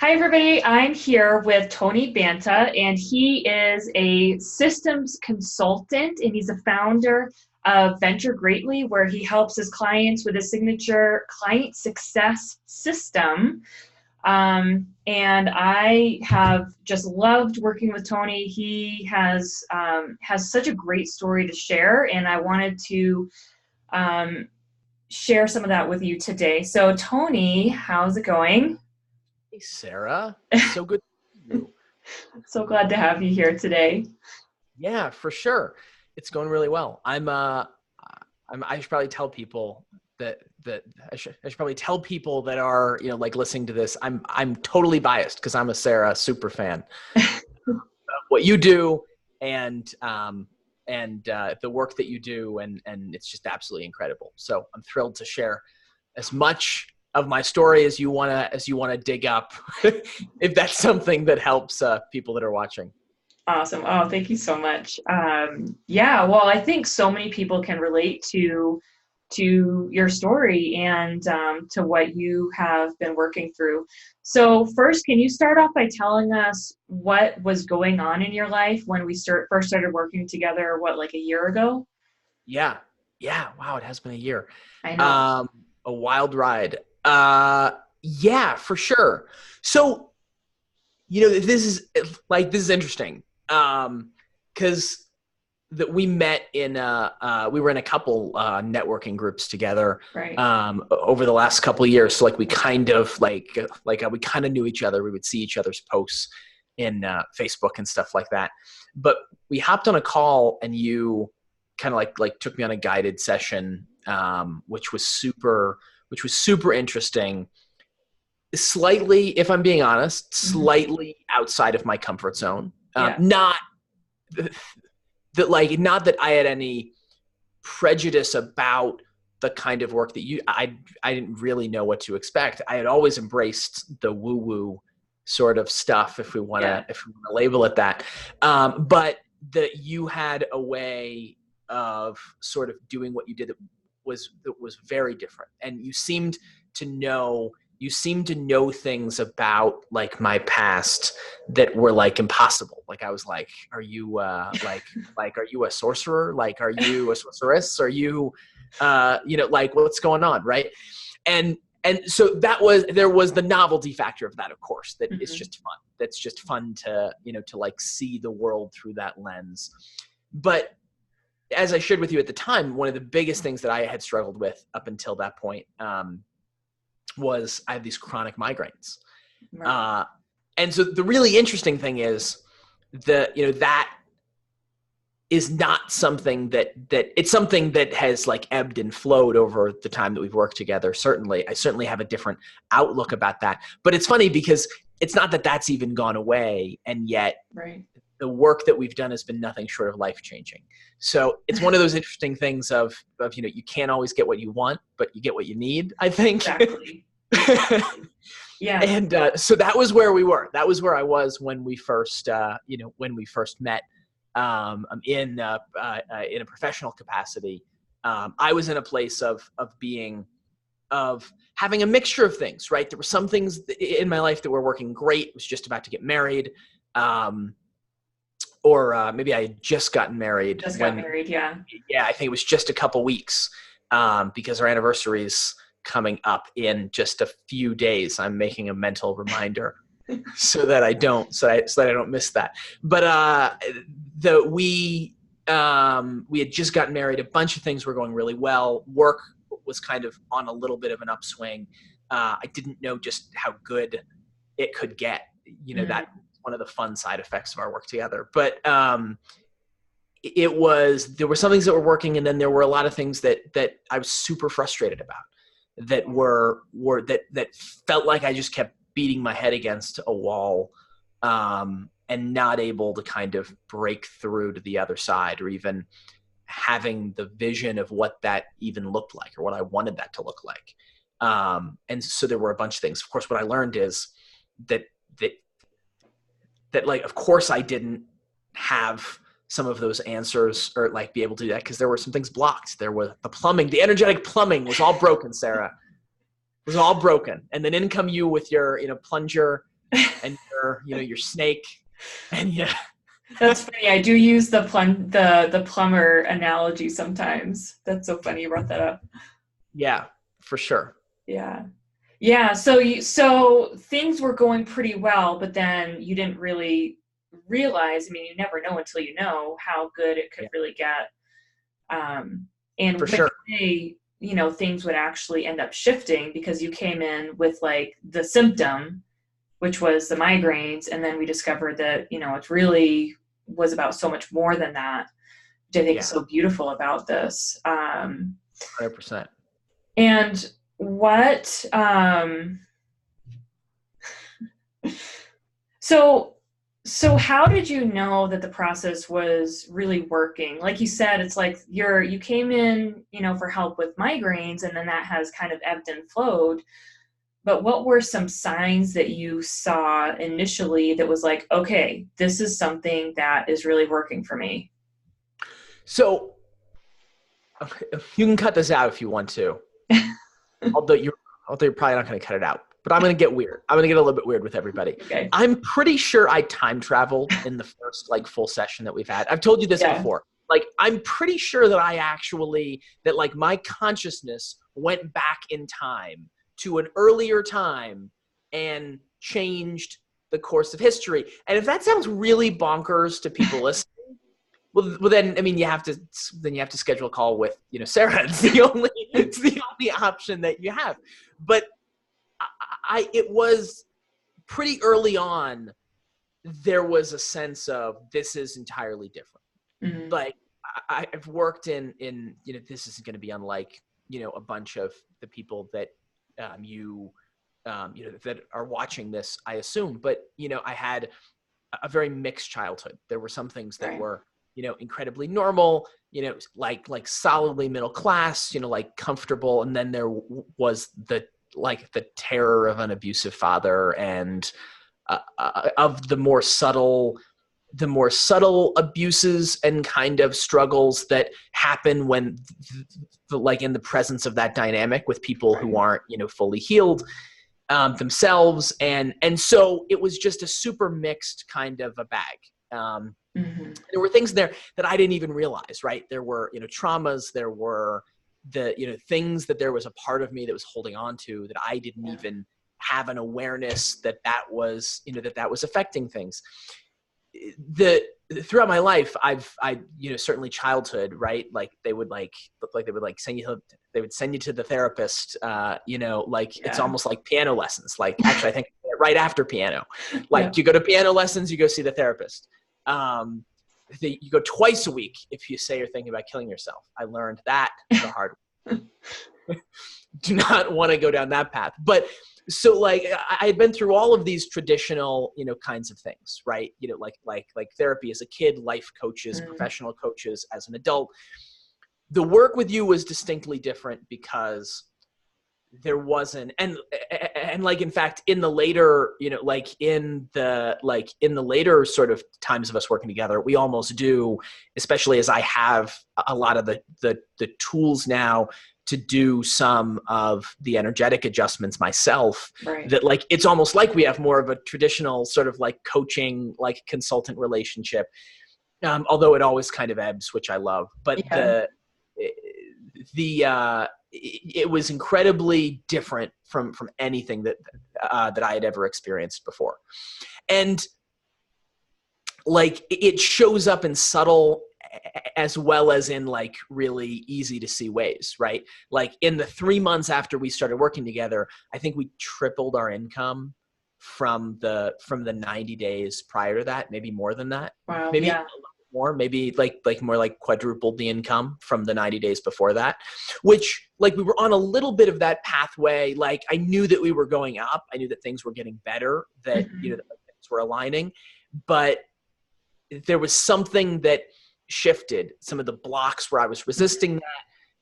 Hi, everybody. I'm here with Tony Banta, and he is a systems consultant, and he's a founder of Venture Greatly, where he helps his clients with a signature client success system. And I have just loved working with Tony. He has such a great story to share, and I wanted to share some of that with you today. So, Tony, how's it going? Hey, Sarah. So good to see you. So glad to have you here today. Yeah, for sure. It's going really well. I should probably tell people that I should probably tell people that are, like listening to this. I'm totally biased because I'm a Sarah super fan of what you do and the work that you do, and it's just absolutely incredible. So I'm thrilled to share as much of my story as you wanna dig up, if that's something that helps people that are watching. Awesome. Oh, thank you so much. Yeah, well, I think so many people can relate to your story and to what you have been working through. So first, can you start off by telling us what was going on in your life when we first started working together, what, like a year ago? Yeah, yeah. Wow, it has been a year. I know. Um, a wild ride. Yeah, for sure. So this is interesting. Because that we met in we were in a couple networking groups together Right. over the last couple of years. So like we kind of we kind of knew each other. We would see each other's posts in Facebook and stuff like that. But we hopped on a call and you kind of like took me on a guided session, which was super interesting. Slightly, if I'm being honest, Mhm. slightly outside of my comfort zone. Yeah. Not not that I had any prejudice about the kind of work that I didn't really know what to expect. I had always embraced the woo woo sort of stuff, Yeah. if we want to label it that. But that you had a way of sort of doing what you did that was very different, and to know you seemed to know things about like my past that were like impossible. Like I was like, are you are you a sorcerer? Like, are you a sorceress? Are you, like what's going on? Right. And, and so there was the novelty factor of that, of course, that it's Mhm. just fun. That's just fun to like see the world through that lens. But as I shared with you at the time, one of the biggest things that I had struggled with up until that point, was I have these chronic migraines. Right. Uh, and so the really interesting thing is that is not something that it's something that has like ebbed and flowed over the time that we've worked together. I certainly have a different outlook about that, but it's funny because it's not that that's even gone away. And yet Right. the work that we've done has been nothing short of life changing. So it's one of those interesting things of you can't always get what you want, but you get what you need, I think. Exactly. Exactly. Yeah. And so that was where we were. That was where I was when we first met, in a professional capacity. I was in a place of having a mixture of things. Right, there were some things in my life that were working great. I was just about to get married, or maybe I had just gotten married Just got when. married. Yeah. Yeah, I think it was just a couple weeks, because our anniversary is coming up in just a few days. I'm making a mental reminder so that I don't miss that. But we had just gotten married. A bunch of things were going really well. Work was kind of on a little bit of an upswing. I didn't know just how good it could get. Mm. That one of the fun side effects of our work together. But there were some things that were working, and then there were a lot of things that I was super frustrated about, that that felt like I just kept beating my head against a wall, and not able to kind of break through to the other side, or even having the vision of what that even looked like, or what I wanted that to look like. And so there were a bunch of things. Of course, what I learned is that that like, of course, I didn't have some of those answers, or like be able to do that, because there were some things blocked. There was the energetic plumbing was all broken, Sarah. It was all broken. And then in come you with your plunger, and your snake, and yeah. That's funny. I do use the plumber analogy sometimes. That's so funny you brought that up. Yeah, for sure. Yeah. Yeah, so things were going pretty well, but then you didn't really realize, I mean, you never know until you know how good it could Yeah, really get. And for with sure. a, things would actually end up shifting because you came in with like the symptom, which was the migraines, and then we discovered that, it really was about so much more than that, which I think is Yeah, so beautiful about this. 100%. And what so so how did you know that the process was really working? Like you said, it's like you came in, for help with migraines, and then that has kind of ebbed and flowed. But what were some signs that you saw initially that was like, okay, this is something that is really working for me? So you can cut this out if you want to. Although you're probably not going to cut it out, but I'm going to get weird. I'm going to get a little bit weird with everybody. Okay. I'm pretty sure I time traveled in the first like full session that we've had. I've told you this Yeah. before. Like, I'm pretty sure that like my consciousness went back in time to an earlier time and changed the course of history. And if that sounds really bonkers to people listening, well, then I mean, you have to schedule a call with Sarah. It's the only option that you have. But it was pretty early on. There was a sense of this is entirely different. Mm-hmm. Like I've worked in this isn't going to be unlike a bunch of the people that that are watching this, I assume. But I had a very mixed childhood. There were some things that Right. were incredibly normal, like solidly middle class, like comfortable. And then there was the terror of an abusive father and of the more subtle abuses and kind of struggles that happen when like in the presence of that dynamic with people who aren't, fully healed themselves. And so it was just a super mixed kind of a bag. Mm-hmm. There were things there that I didn't even realize, right? There were, traumas, there were the, things that there was a part of me that was holding on to that I didn't even have an awareness that was, that was affecting things. Throughout my life, I certainly childhood, right? Like they would send you to the therapist, it's almost like piano lessons. Like actually I think right after piano, you go to piano lessons, you go see the therapist. You go twice a week if you say you're thinking about killing yourself. I learned that the hard way. Do not want to go down that path. But so I had been through all of these traditional, kinds of things, right? Like therapy as a kid, life coaches, professional coaches as an adult. The work with you was distinctly different because there wasn't, and in fact, in the later, in the later sort of times of us working together, we almost do, especially as I have a lot of the tools now to do some of the energetic adjustments myself, that it's almost like we have more of a traditional sort of coaching, consultant relationship. Although it always kind of ebbs, which I love, but it was incredibly different from anything that I had ever experienced before. And it shows up in subtle as well as in really easy to see ways, right? In the 3 months after we started working together, I think we tripled our income from the 90 days prior to that, maybe more than that. Wow. Maybe more, maybe more like quadrupled the income from the 90 days before that, which we were on a little bit of that pathway. I knew that we were going up. I knew that things were getting better, that, that things were aligning, but there was something that shifted, some of the blocks where I was resisting that,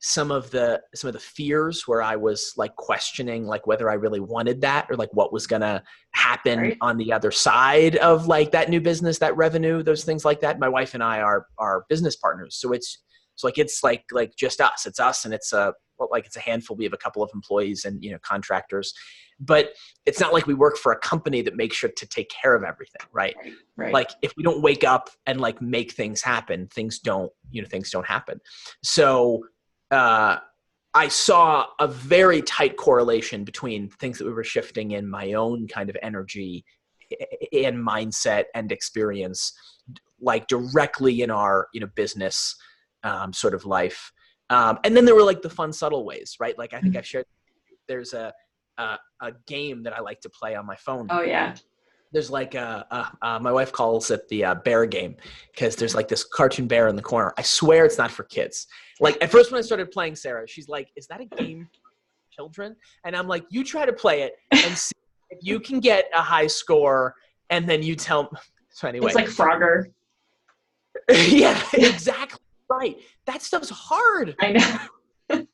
some of the fears where I was questioning whether I really wanted that or what was going to happen on the other side of that new business, that revenue, those things like that. My wife and I are business partners. So it's just us. It's us, and it's a well, like it's a handful. We have a couple of employees and, contractors, but it's not like we work for a company that makes sure to take care of everything. Right. Right. Like if we don't wake up and like make things happen, things don't happen. So, I saw a very tight correlation between things that we were shifting in my own kind of energy and mindset and experience, like directly in our, business sort of life. And then there were like the fun, subtle ways, right? Like I think I've shared, there's a game that I like to play on my phone. Oh yeah. There's like my wife calls it the bear game, because there's like this cartoon bear in the corner. I swear it's not for kids. Like at first when I started playing, Sarah, she's like, is that a game for children? And I'm like, you try to play it and see if you can get a high score, and then you tell me. So anyway. It's like Frogger. Yeah, exactly. Right. That stuff's hard. I know.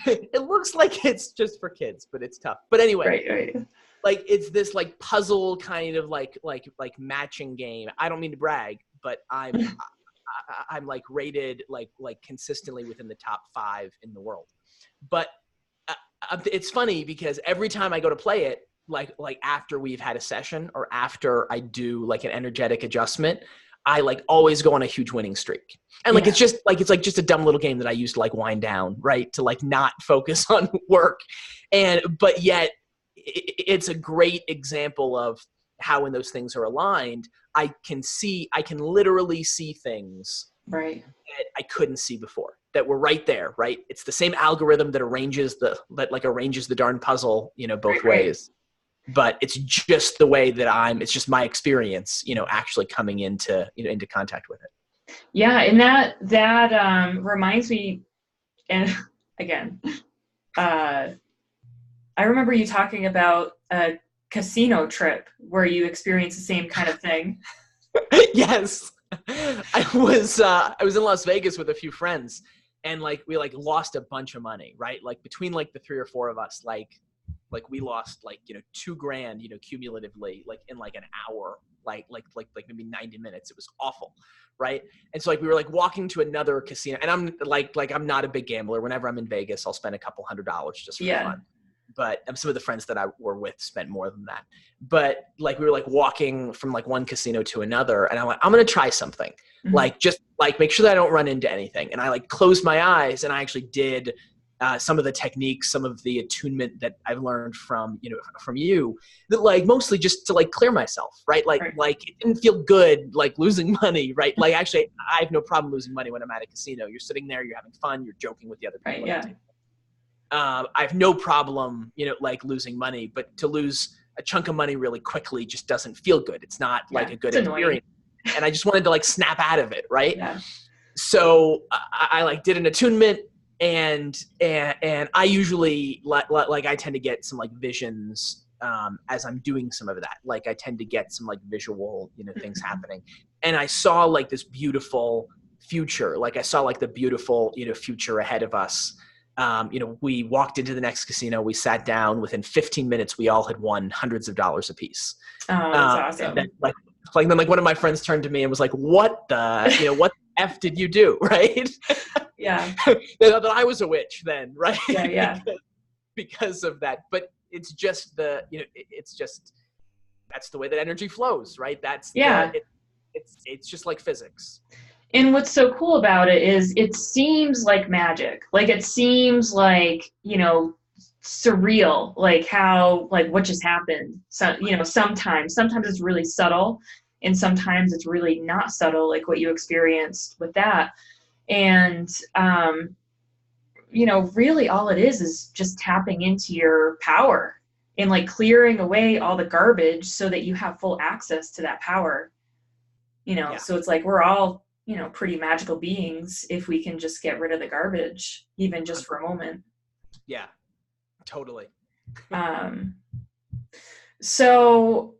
It looks like it's just for kids, but it's tough. But anyway. Right. Like it's this like puzzle kind of like matching game. I don't mean to brag, but I'm like rated like consistently within the top 5 in the world. But it's funny because every time I go to play it, like after we've had a session or after I do like an energetic adjustment, I like always go on a huge winning streak. And like, it's just a dumb little game that I use to like wind down, right? To like not focus on work. But yet it's a great example of how when those things are aligned, I can literally see things right that I couldn't see before, that were right there, right? It's the same algorithm that arranges the darn puzzle, both ways. But it's just the way that it's just my experience, actually coming into contact with it. Yeah. And that reminds me, and again, I remember you talking about a casino trip where you experienced the same kind of thing. Yes. I was in Las Vegas with a few friends, and like we like lost a bunch of money, right? Like between like the 3 or 4 of us, like we lost like, $2,000, cumulatively, like in like an hour, like maybe 90 minutes. It was awful. Right. And so like we were like walking to another casino, and I'm like I'm not a big gambler. Whenever I'm in Vegas, I'll spend a couple $100 just for fun. But some of the friends that I were with spent more than that. But like we were like walking from like one casino to another, and I'm like, I'm going to try something. Mm-hmm. Like just like make sure that I don't run into anything. And I like closed my eyes, and I actually did some of the techniques, some of the attunement that I've learned from you, that like mostly just to like clear myself, right? Like it didn't feel good, like losing money, right? Like actually I have no problem losing money when I'm at a casino. You're sitting there, you're having fun, you're joking with the other people. Right, yeah. I have no problem, like losing money, but to lose a chunk of money really quickly just doesn't feel good. It's not like a good experience. And I just wanted to like snap out of it. Right. Yeah. So I like did an attunement, and I usually like I tend to get some like visions as I'm doing some of that. Like I tend to get some like visual, things happening. And I saw like this beautiful future. Like I saw like the beautiful, future ahead of us. We walked into the next casino, we sat down, within 15 minutes, we all had won hundreds of dollars a piece. Oh, that's awesome. Then, then one of my friends turned to me and was like, what the, what the F did you do? Right. Yeah. They thought that I was a witch then. Right. Yeah. because of that. But it's just it's just, that's the way that energy flows. Right. That's it's just like physics. And what's so cool about it is it seems like magic. Like it seems like, surreal, like how, like what just happened. So, sometimes it's really subtle, and sometimes it's really not subtle, like what you experienced with that. And, really all it is just tapping into your power and like clearing away all the garbage so that you have full access to that power, So it's like, we're all, pretty magical beings if we can just get rid of the garbage, even just for a moment. Yeah, totally. So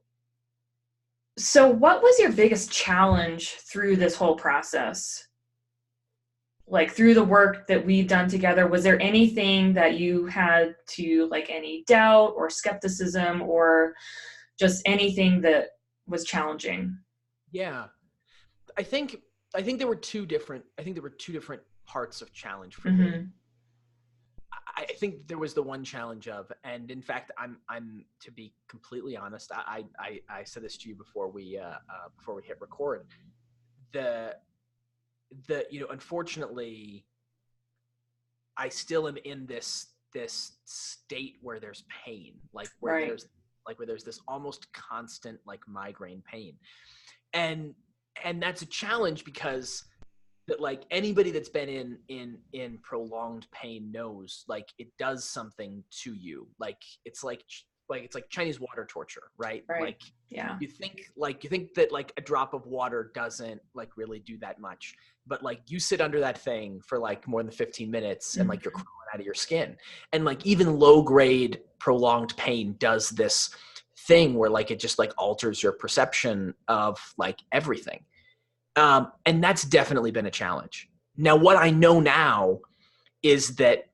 what was your biggest challenge through this whole process? Like through the work that we've done together, was there anything that you had to, like, any doubt or skepticism or just anything that was challenging? Yeah, I think there were two different parts of challenge for me. I think there was the one challenge of, and in fact, I'm to be completely honest, I said this to you before we hit record. The unfortunately, I still am in this state where there's pain, like where Right. there's this almost constant like migraine pain, and that's a challenge because that like anybody that's been in prolonged pain knows like it does something to you. Like it's like Chinese water torture, right? Right. Like Yeah. you think that like a drop of water doesn't like really do that much, but like you sit under that thing for like more than 15 minutes and like you're crawling out of your skin. And like even low grade prolonged pain does this thing where like it just like alters your perception of like everything. And that's definitely been a challenge. Now, what I know now is that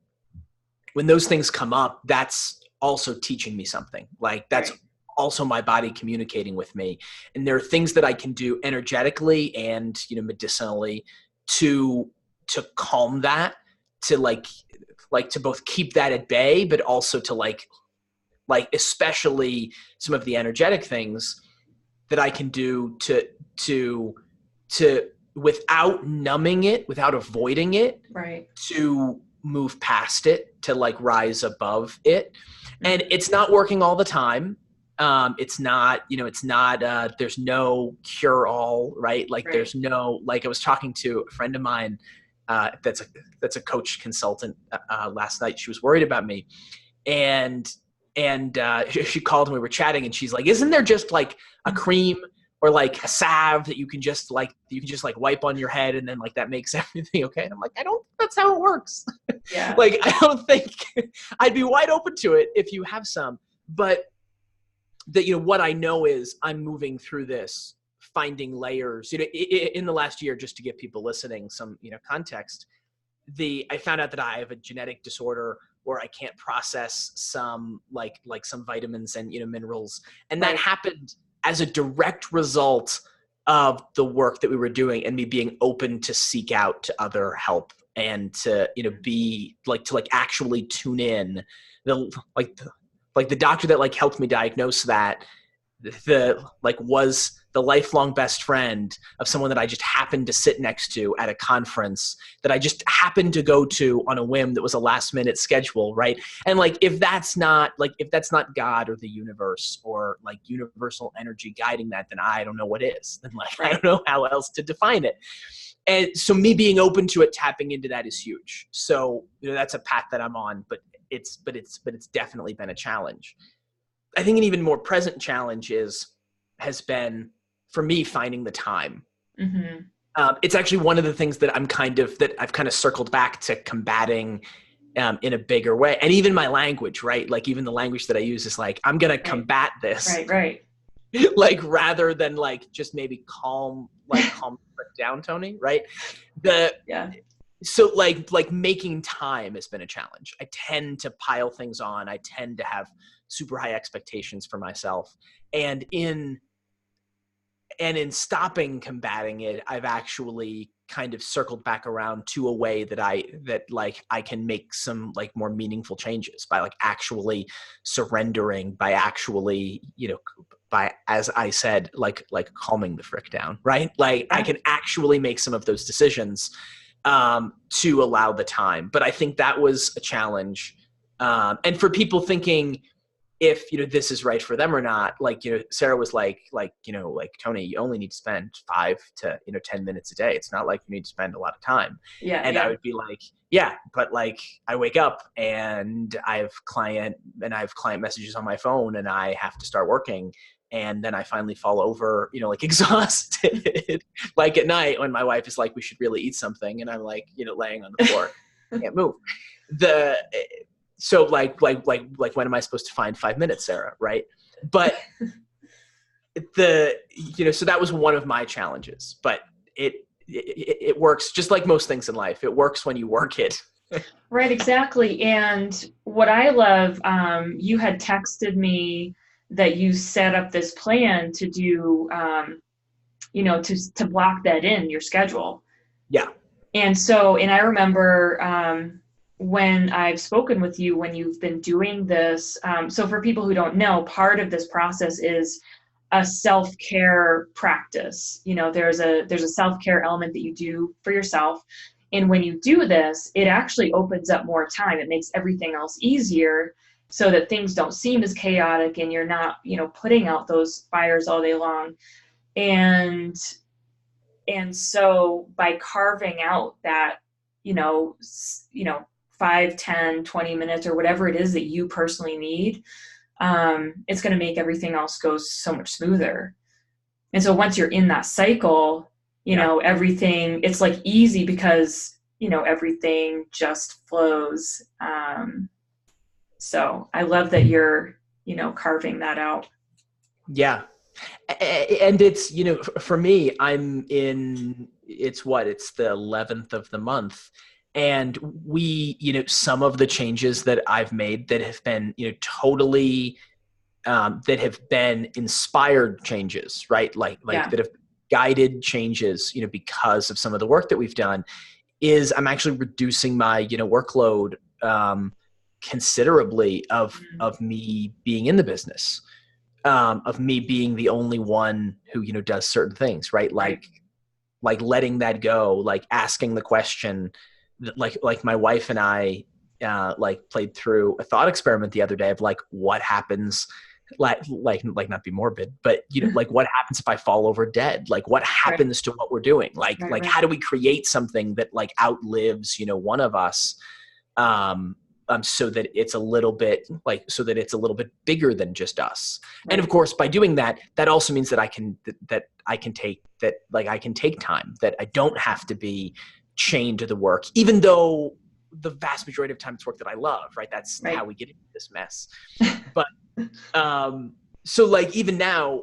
when those things come up, that's also teaching me something. Like that's Right. also my body communicating with me. And there are things that I can do energetically and, medicinally to calm that, to like to both keep that at bay, but also to like especially some of the energetic things that I can do to without numbing it, without avoiding it, Right. to move past it, to like rise above it. And it's not working all the time. It's not, there's no cure all, right? Like Right. there's no, like I was talking to a friend of mine that's a coach consultant last night. She was worried about me. And she called and we were chatting and she's like, isn't there just like a cream or like a salve that you can just like wipe on your head and then like that makes everything okay? And I'm like, I don't think that's how it works. Yeah. Like, I don't think I'd be wide open to it if you have some, but that, what I know is I'm moving through this, finding layers, in the last year, just to give people listening some, context, I found out that I have a genetic disorder where I can't process some like some vitamins and, minerals. And that Right. happened as a direct result of the work that we were doing and me being open to seek out to other help and to, be like, to like actually tune in the doctor that like helped me diagnose that was the lifelong best friend of someone that I just happened to sit next to at a conference that I just happened to go to on a whim that was a last minute schedule. Right. And like, if that's not God or the universe or like universal energy guiding that, then I don't know what is. Then like, Right. I don't know how else to define it. And so me being open to it, tapping into that is huge. So, that's a path that I'm on, but it's definitely been a challenge. I think an even more present challenge has been for me finding the time. Mm-hmm. It's actually one of the things that I've kind of circled back to combating in a bigger way. And even my language, right? Like even the language that I use is like, I'm going to combat this. Right. Like rather than like just maybe calm down, Tony, right? Yeah. So like making time has been a challenge. I tend to pile things on. I tend to have super high expectations for myself. And in stopping combating it, I've actually kind of circled back around to a way that I can make some like more meaningful changes by like actually surrendering, by actually, by, as I said, like calming the frick down, right? Like I can actually make some of those decisions to allow the time. But I think that was a challenge. And for people thinking if, this is right for them or not, like, Sarah was like, Tony, you only need to spend 5 to, 10 minutes a day. It's not like you need to spend a lot of time. Yeah. And Yeah. I would be like, yeah, but like I wake up and I have client messages on my phone and I have to start working. And then I finally fall over, like exhausted, like at night when my wife is like, we should really eat something. And I'm like, laying on the floor, can't move. So like when am I supposed to find 5 minutes, Sarah? Right. But so that was one of my challenges, but it works just like most things in life. It works when you work it. Right, exactly. And what I love, you had texted me that you set up this plan to do, to block that in your schedule. Yeah. And I remember, when I've spoken with you, when you've been doing this, so for people who don't know, part of this process is a self-care practice. There's a self-care element that you do for yourself. And when you do this, it actually opens up more time. It makes everything else easier so that things don't seem as chaotic and you're not, putting out those fires all day long. And so by carving out that, you know, 5, 10, 20 minutes or whatever it is that you personally need, it's going to make everything else go so much smoother. And so once you're in that cycle, everything, it's like easy because, everything just flows. So I love that you're, carving that out. Yeah. And it's, for me, it's the 11th of the month. And some of the changes that I've made that have been, totally, that have been inspired changes, right? Like Yeah. that have guided changes, because of some of the work that we've done, is I'm actually reducing my, workload, considerably of me being in the business. Of me being the only one who, does certain things, right? Like letting that go, like asking the question, like my wife and I, played through a thought experiment the other day of like, what happens, like not be morbid, but like what happens if I fall over dead? Like what happens to what we're doing? Like how do we create something that like outlives, one of us? So that it's a little bit bigger than just us. Right. And of course, by doing that, that also means that I can take time, that I don't have to be chained to the work, even though the vast majority of time it's work that I love, right? That's how we get into this mess. But, so like, even now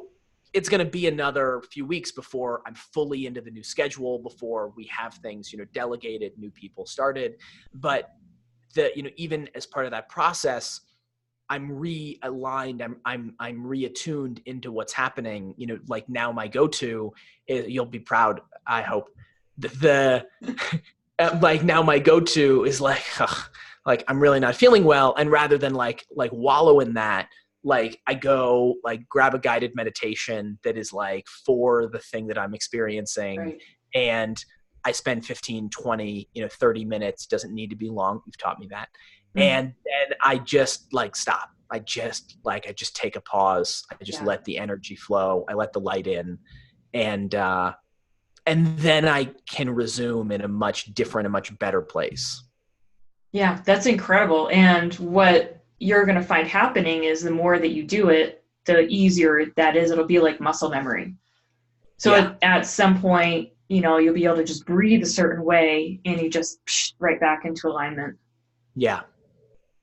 it's going to be another few weeks before I'm fully into the new schedule, before we have things, delegated, new people started. But even as part of that process, I'm realigned. I'm reattuned into what's happening. Like now my go-to is, you'll be proud, I hope, like now my go-to is like I'm really not feeling well. And rather than like wallow in that, like I go like grab a guided meditation that is like for the thing that I'm experiencing. Right. And I spend 15, 20, 30 minutes, doesn't need to be long. You've taught me that. Mm-hmm. And then I just like stop. I just take a pause. I just let the energy flow. I let the light in, and then I can resume in a much different, a much better place. Yeah, that's incredible. And what you're going to find happening is the more that you do it, the easier that is. It'll be like muscle memory. So at some point, you'll be able to just breathe a certain way and you just right back into alignment. Yeah,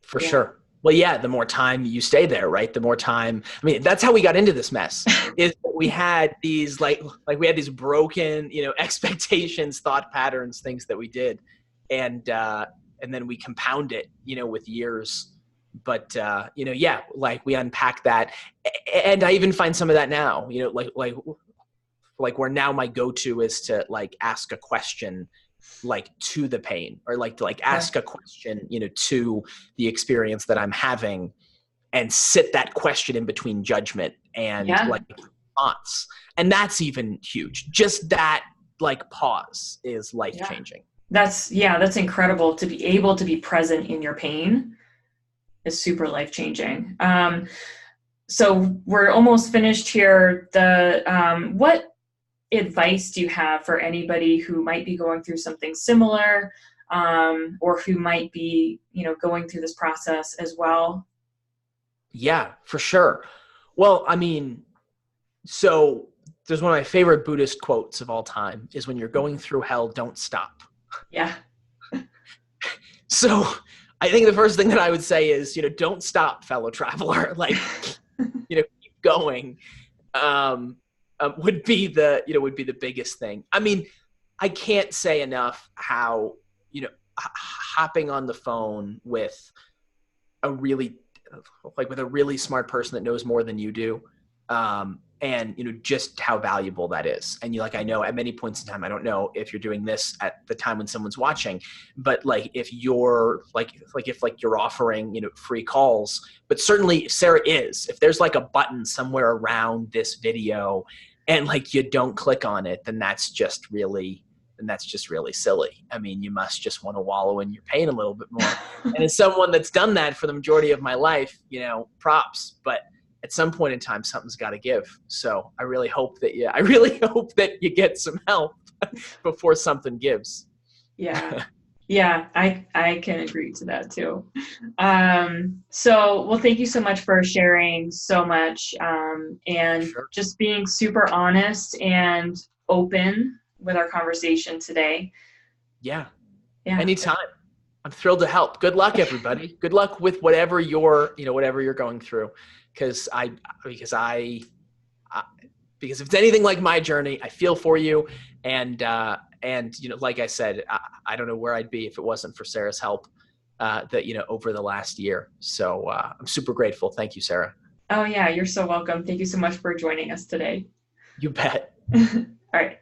for sure. Well, the more time you stay there, right? The more time, I mean, that's how we got into this mess, is we had these like we had these broken, expectations, thought patterns, things that we did. And then we compound it, with years. But, like we unpack that. And I even find some of that now, like where now my go-to is to like ask a question like to the pain, or like to like ask a question, to the experience that I'm having, and sit that question in between judgment and like response. And that's even huge. Just that like pause is life-changing. That's incredible. To be able to be present in your pain is super life-changing. So we're almost finished here. What advice do you have for anybody who might be going through something similar, or who might be, going through this process as well? Yeah, for sure. Well, I mean, so there's one of my favorite Buddhist quotes of all time is, when you're going through hell, don't stop. Yeah. So I think the first thing that I would say is, don't stop, fellow traveler. Like, keep going. Would be the biggest thing. I mean, I can't say enough how, hopping on the phone with a really smart person that knows more than you do, and just how valuable that is. And like, I know at many points in time, I don't know if you're doing this at the time when someone's watching, but like if you're if you're offering free calls, but certainly Sarah is, if there's like a button somewhere around this video and like you don't click on it, then that's just really silly. I mean, you must just want to wallow in your pain a little bit more. And as someone that's done that for the majority of my life, props, but at some point in time, something's got to give. So I really hope that you get some help before something gives. Yeah. Yeah, I can agree to that too. Well, thank you so much for sharing so much, and Sure. just being super honest and open with our conversation today. Yeah. Yeah. Anytime. I'm thrilled to help. Good luck, everybody. Good luck with whatever you're going through. Because if it's anything like my journey, I feel for you. And like I said, I don't know where I'd be if it wasn't for Sarah's help, over the last year. So I'm super grateful. Thank you, Sarah. Oh yeah, you're so welcome. Thank you so much for joining us today. You bet. All right.